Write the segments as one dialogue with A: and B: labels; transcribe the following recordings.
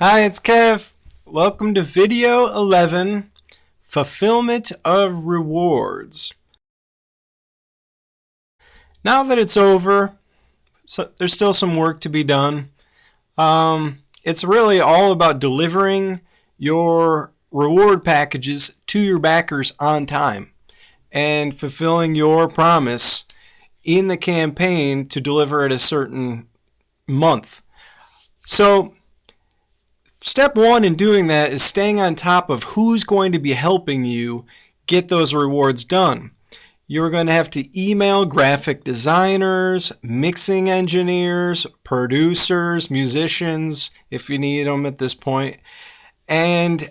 A: Hi, it's Kev. Welcome to video 11, Fulfillment of Rewards. Now that it's over, there's still some work to be done. It's really all about delivering your reward packages to your backers on time and fulfilling your promise in the campaign to deliver at a certain month. So step one in doing that is staying on top of who's going to be helping you get those rewards done. You're going to have to email graphic designers, mixing engineers, producers, musicians, if you need them at this point, and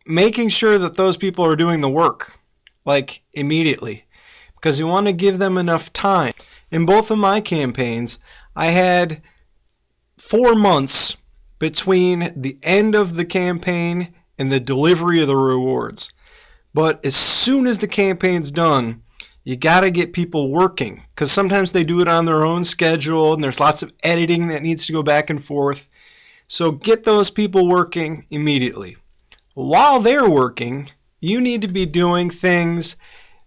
A: making sure that those people are doing the work, like immediately, because you want to give them enough time. In both of my campaigns, I had 4 months between the end of the campaign and the delivery of the rewards. But as soon as the campaign's done, you got to get people working, because sometimes they do it on their own schedule and there's lots of editing that needs to go back and forth. So get those people working immediately. While they're working, you need to be doing things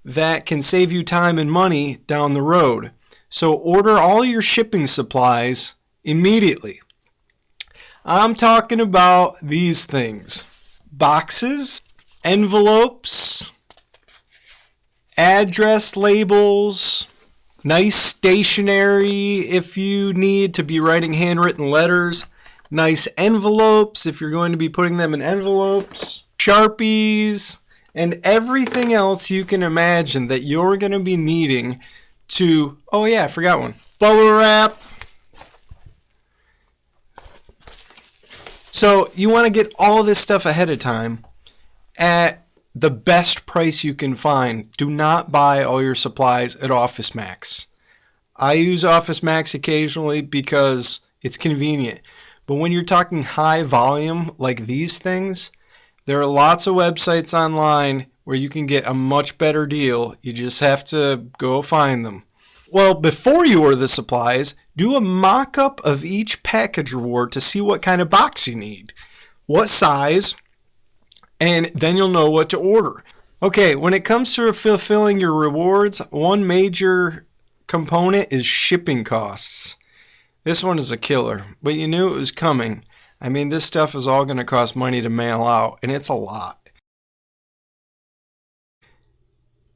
A: that can save you time and money down the road. So order all your shipping supplies immediately. I'm talking about these things: boxes, envelopes, address labels, nice stationery if you need to be writing handwritten letters, nice envelopes if you're going to be putting them in envelopes, Sharpies, and everything else you can imagine that you're going to be needing to, oh yeah, I forgot one, bubble wrap. So you want to get all this stuff ahead of time at the best price you can find. Do not buy all your supplies at Office Max. I use Office Max occasionally because it's convenient. But when you're talking high volume like these things, there are lots of websites online where you can get a much better deal. You just have to go find them. Well, before you order the supplies, do a mock-up of each package reward to see what kind of box you need, what size, and then you'll know what to order. Okay, when it comes to fulfilling your rewards, one major component is shipping costs. This one is a killer, but you knew it was coming. I mean, this stuff is all going to cost money to mail out, and it's a lot.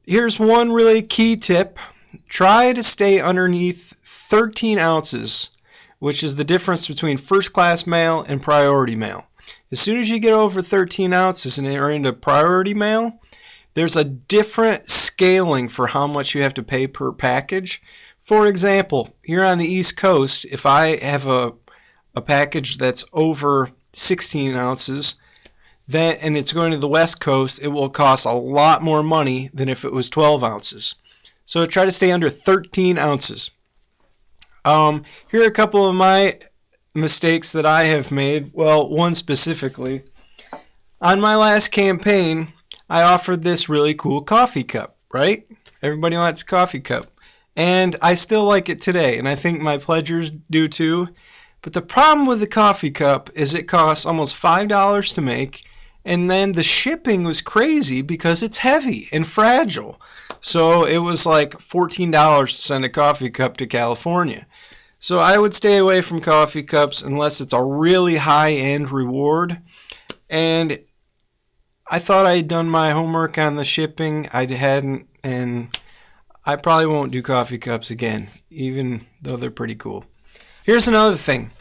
A: Here's one really key tip. Try to stay underneath 13 ounces, which is the difference between first class mail and priority mail. As soon as you get over 13 ounces and are into priority mail, there's a different scaling for how much you have to pay per package. For example, here on the East Coast, if I have a package that's over 16 ounces, and it's going to the West Coast, it will cost a lot more money than if it was 12 ounces. So try to stay under 13 ounces. Here are a couple of my mistakes that I have made. Well, one specifically. On my last campaign, I offered this really cool coffee cup, right? Everybody wants a coffee cup. And I still like it today, and I think my pledgers do too. But the problem with the coffee cup is it costs almost $5 to make, and then the shipping was crazy because it's heavy and fragile. So it was like $14 to send a coffee cup to California. So I would stay away from coffee cups unless it's a really high-end reward. And I thought I had done my homework on the shipping. I hadn't, and I probably won't do coffee cups again, even though they're pretty cool. Here's another thing.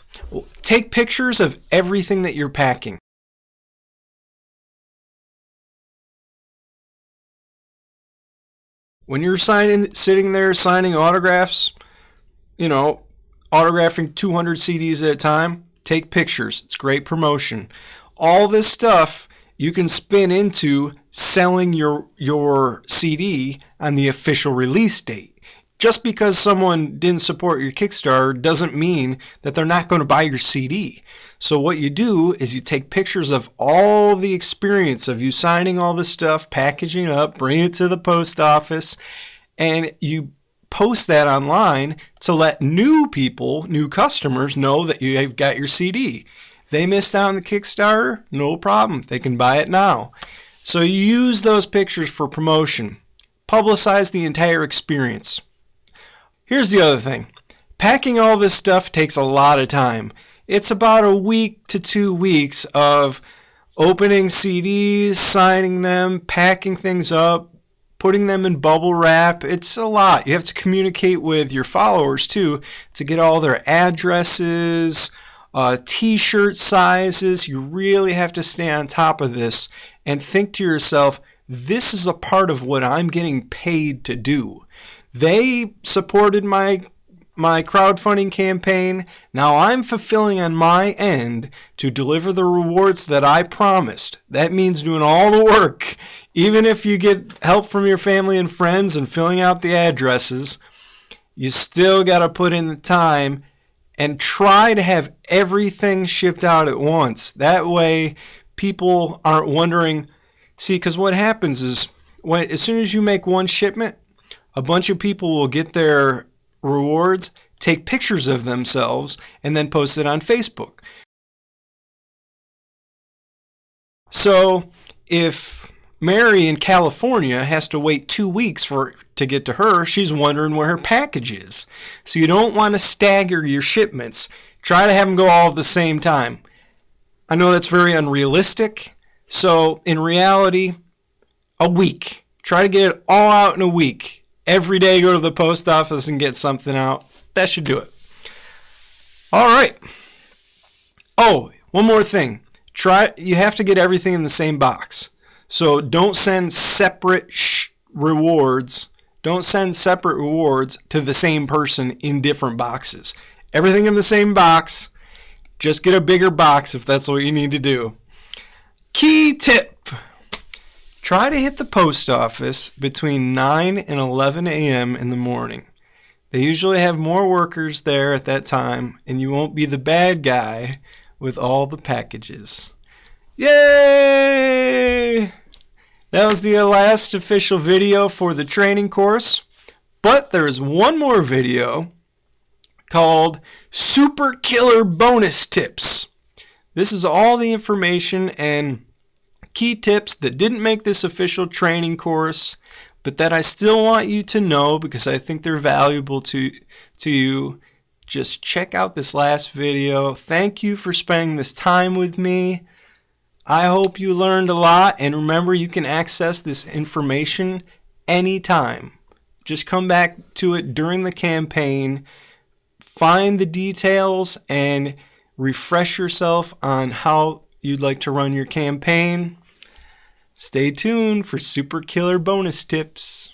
A: Take pictures of everything that you're packing. When you're sitting there signing autographs, autographing 200 CDs at a time, take pictures. It's great promotion. All this stuff you can spin into selling your CD on the official release date. Just because someone didn't support your Kickstarter doesn't mean that they're not going to buy your CD. So what you do is you take pictures of all the experience of you signing all this stuff, packaging it up, bring it to the post office, and you post that online to let new people, new customers know that you've got your CD. They missed out on the Kickstarter? No problem. They can buy it now. So use those pictures for promotion. Publicize the entire experience. Here's the other thing. Packing all this stuff takes a lot of time. It's about a week to 2 weeks of opening CDs, signing them, packing things up, putting them in bubble wrap. It's a lot. You have to communicate with your followers too to get all their addresses, t-shirt sizes. You really have to stay on top of this and think to yourself, this is a part of what I'm getting paid to do. They supported my crowdfunding campaign. Now I'm fulfilling on my end to deliver the rewards that I promised. That means doing all the work. Even if you get help from your family and friends and filling out the addresses, you still got to put in the time and try to have everything shipped out at once. That way people aren't wondering. See, because what happens is as soon as you make one shipment, a bunch of people will get their rewards, take pictures of themselves, and then post it on Facebook. So if Mary in California has to wait 2 weeks to get to her, she's wondering where her package is. So you don't want to stagger your shipments. Try to have them go all at the same time. I know that's very unrealistic. So in reality, a week. Try to get it all out in a week. Every day go to the post office and get something out. That should do it. All right. Oh, one more thing. You have to get everything in the same box. So don't send separate rewards. Don't send separate rewards to the same person in different boxes. Everything in the same box. Just get a bigger box if that's what you need to do. Key tip. Try to hit the post office between 9 and 11 a.m. in the morning. They usually have more workers there at that time, and you won't be the bad guy with all the packages. Yay! That was the last official video for the training course, but there's one more video called Super Killer Bonus Tips. This is all the information and key tips that didn't make this official training course, but that I still want you to know because I think they're valuable to you. Just check out this last video. Thank you for spending this time with me. I hope you learned a lot, and remember, you can access this information anytime. Just come back to it during the campaign, find the details, and refresh yourself on how you'd like to run your campaign. Stay tuned for super killer bonus tips.